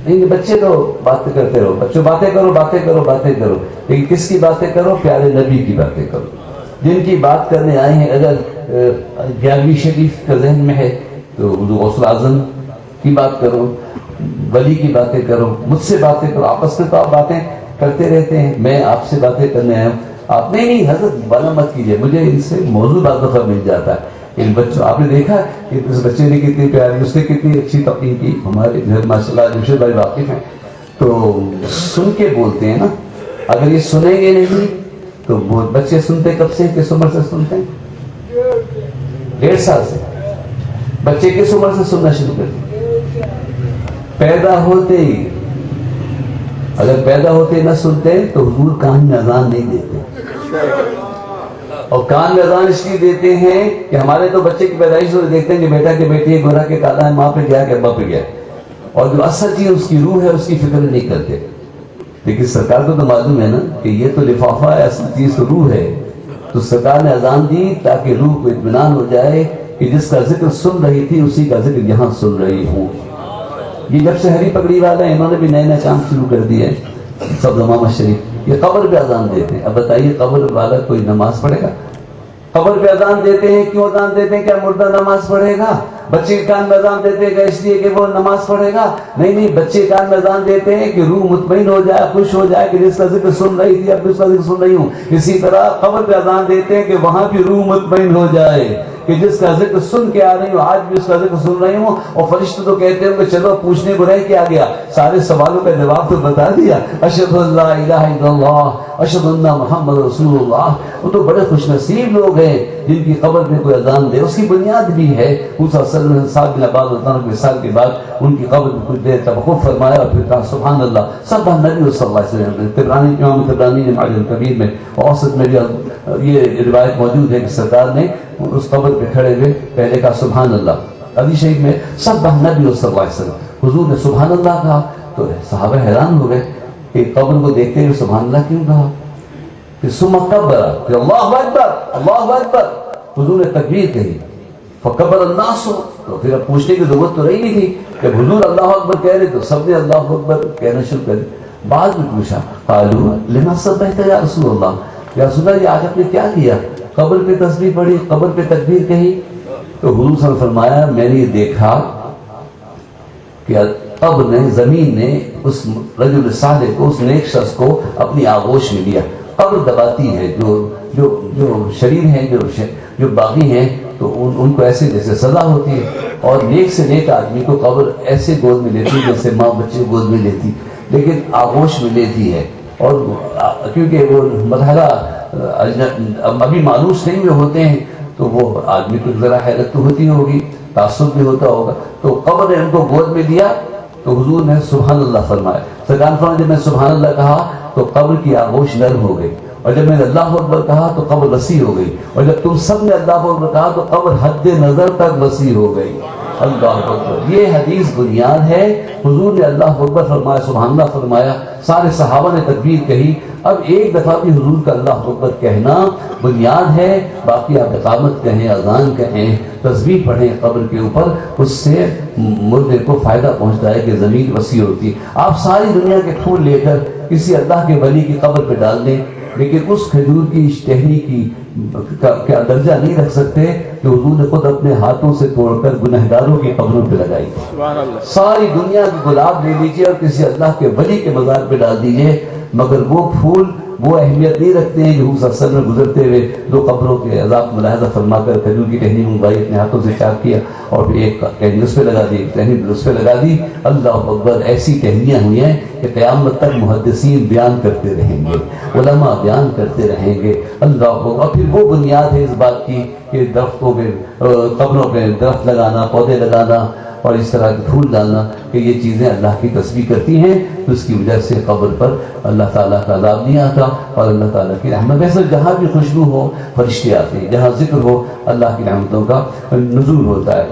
نہیں بچے تو باتیں کرتے رہو، بچوں باتیں کرو باتیں کرو باتیں کرو، لیکن کس کی باتیں کرو؟ پیارے نبی کی باتیں کرو، جن کی بات کرنے آئے ہیں۔ اگر 11ویں شریف کا ذہن میں ہے تو غوث اعظم کی بات کرو، ولی کی باتیں کرو، مجھ سے باتیں کرو، آپس میں تو آپ باتیں کرتے رہتے ہیں، میں آپ سے باتیں کرنے آیا ہوں، آپ نہیں حضرت بنا مت کیجیے، مجھے ان سے موضوع بعض دفعہ مل جاتا ہے۔ ان بچوں آپ نے دیکھا کہ اس بچے نے کتنی پیاری، اس نے کتنی اچھی تقریر کی، ہمارے گھر ماشاء اللہ جمشید بھائی واقف ہیں، تو سن کے بولتے ہیں نا، اگر یہ سنیں گے نہیں تو بچے سنتے کب سے، کس عمر سے سنتے ہیں؟ 1.5 سال سے۔ بچے کس عمر سے سننا شروع کرتے؟ پیدا ہوتے ہی۔ اگر پیدا ہوتے نہ سنتے تو حضور کان میں اذان نہیں دیتے، اور کان میں اذان اس لیے دیتے ہیں کہ ہمارے تو بچے کی پیدائش سے دیکھتے ہیں کہ بیٹا کہ بیٹی ہے، گورا کے کالا ہے، ماں پہ گیا کہ ابا پہ گیا، اور جو اصل چیز اس کی روح ہے اس کی فکر نہیں کرتے۔ لیکن سرکار کو تو معلوم ہے نا کہ یہ تو لفافہ ہے، اصل چیز تو روح ہے، تو سرکار نے اذان دی تاکہ روح کو اطمینان ہو جائے کہ جس کا ذکر سن رہی تھی اسی کا ذکر یہاں سن رہی ہوں۔ یہ جب سے ہری پگڑی والا ہے انہوں نے بھی نئے نئے کام شروع کر دیے ہیں، سب امام شریف یہ قبر پہ اذان دیتے ہیں۔ اب بتائیے قبر والا کوئی نماز پڑھے گا؟ قبر پہ اذان دیتے ہیں، کیوں اذان دیتے ہیں؟ کیا مردہ نماز پڑھے گا؟ بچے کان میں اذان دیتے ہیں اس لیے کہ وہ نماز پڑھے گا؟ نہیں، بچے کان میں اذان دیتے ہیں کہ روح مطمئن ہو جائے، خوش ہو جائے کہ جس کا ذکر سن رہی تھی اب اس کا ذکر سن رہی ہوں۔ اسی طرح قبر پہ اذان دیتے ہیں کہ وہاں بھی روح مطمئن ہو جائے کہ جس کا ذکر سن کے آ رہی ہوں، آج بھی اس کا ذکر سن رہی ہوں۔ اور فرشتے تو کہتے ہیں کہ چلو پوچھنے کو رہ کے آ گیا، سارے سوالوں کا جواب تو بتا دیا، اشہد ان لا الہ الا اللہ اشہد ان محمد رسول اللہ۔ وہ تو بڑے خوش نصیب لوگ ہیں جن کی قبر میں کوئی اذان دے۔ اس کی بنیاد بھی ہے موسیٰ صلی اللہ علیہ وسلم صاحب بن عباد اللہ کے سال کے بعد ان کی قبر میں کچھ دیر توقف فرمایا اور پھر کہا سبحان اللہ سب نبی صلی اللہ علیہ وسلم۔ طبرانی امام طبرانی نے معجم کبیر میں اوسط میں بھی یہ روایت موجود ہے کہ سرکار نے اس قبر پہ کھڑے ہوئے پہلے کہا سبحان اللہ۔ حدیث شریف میں سب نبی صلی اللہ علیہ وسلم، حضور نے سبحان اللہ کہا تو صحابہ حیران ہو گئے کہ قبر کو دیکھتے ہوئے سبحان اللہ کیوں کہا؟ کہ ثم کبر، کہ اللہ اکبر اللہ اکبر، حضور نے تکبیر کہی، فکبر الناس، تو پھر اب پوچھنے کی ضرورت تو رہی نہیں تھی کہ حضور اللہ اکبر کہہ رہے تو سب نے اللہ اکبر کہنا شروع کر دیا۔ بعد میں پوچھا قالوا لما سبحت یا رسول اللہ، یا رسول اللہ یہ آج آپ نے کیا کیا؟ قبر پہ تسبیح پڑھی، قبر پہ تکبیر کہی؟ تو حضور صلی اللہ علیہ وسلم فرمایا میں نے یہ دیکھا کہ قبر نے، زمین نے اس رجل صالح کو، اس نیک شخص کو اپنی آغوش میں لیا۔ قبر دباتی ہے، جو شریر ہیں، جو باغی ہیں تو ان کو ایسے جیسے سزا ہوتی ہے، اور نیک سے نیک آدمی کو قبر ایسے گود میں لیتی جیسے ماں بچے گود میں لیتی، لیکن آغوش میں لیتی ہے۔ اور کیونکہ وہ مرحلہ ابھی مانوس نہیں ہوئے ہوتے ہیں تو وہ آدمی کو ذرا حیرت تو ہوتی ہوگی، تعصب بھی ہوتا ہوگا، تو قبر نے ان کو گود میں دیا تو حضور نے سبحان اللہ فرمایا۔ سرکار فرمایا جب میں سبحان اللہ کہا تو قبر کی آغوش نرم ہو گئی، اور جب میں نے اللہ اکبر کہا تو قبر وسیع ہو گئی، اور جب تم سب نے اللہ اکبر کہا تو قبر حد نظر تک وسیع ہو گئی۔ اللہ اکبر، یہ حدیث بنیاد ہے۔ حضور نے اللہ اکبر فرمایا، سبحان اللہ فرمایا، سارے صحابہ نے تکبیر کہی۔ اب ایک دفعہ بھی حضور کا اللہ اکبر کہنا بنیاد ہے، باقی آپ اقامت کہیں، اذان کہیں، تسبیح پڑھیں قبر کے اوپر، اس سے مردے کو فائدہ پہنچتا ہے کہ زمین وسیع ہوتی ہے۔ آپ ساری دنیا کے پھول لے کر کسی اللہ کے ولی کی قبر پہ ڈال دیں، لیکن اس کھجور کی ٹہنی کی کا درجہ نہیں رکھ سکتے کہ حضور نے خود اپنے ہاتھوں سے توڑ کر گنہگاروں کی قبروں پہ لگائی۔ ساری دنیا کی گلاب لے لیجیے اور کسی اللہ کے ولی کے مزار پہ ڈال دیجیے، مگر وہ پھول وہ اہمیت نہیں رکھتے ہیں جو حضور صلی اللہ علیہ وسلم میں گزرتے ہوئے دو قبروں کے عذاب ملاحظہ فرما کر کھجور کی ٹہنی منگوائی، اپنے ہاتھوں سے چاک کیا اور پھر ایک ٹہنی اس پہ لگا دی، ایک ٹہنی اس پہ لگا دی۔ اللہ اکبر، ایسی ٹہنیاں ہوئی ہیں کہ قیامت تک محدثین بیان کرتے رہیں گے، علماء بیان کرتے رہیں گے۔ اللہ اکبر، اور پھر وہ بنیاد ہے اس بات کی کہ درختوں پہ، قبروں پہ درخت لگانا، پودے لگانا اور اس طرح کے پھول ڈالنا، کہ یہ چیزیں اللہ کی تسبیح کرتی ہیں، تو اس کی وجہ سے قبر پر اللہ تعالیٰ کا عذاب نہیں آتا اور اللہ تعالیٰ کی رحمت۔ ویسے جہاں بھی خوشبو ہو فرشتے آتے ہیں، جہاں ذکر ہو اللہ کی رحمتوں کا نزول ہوتا ہے۔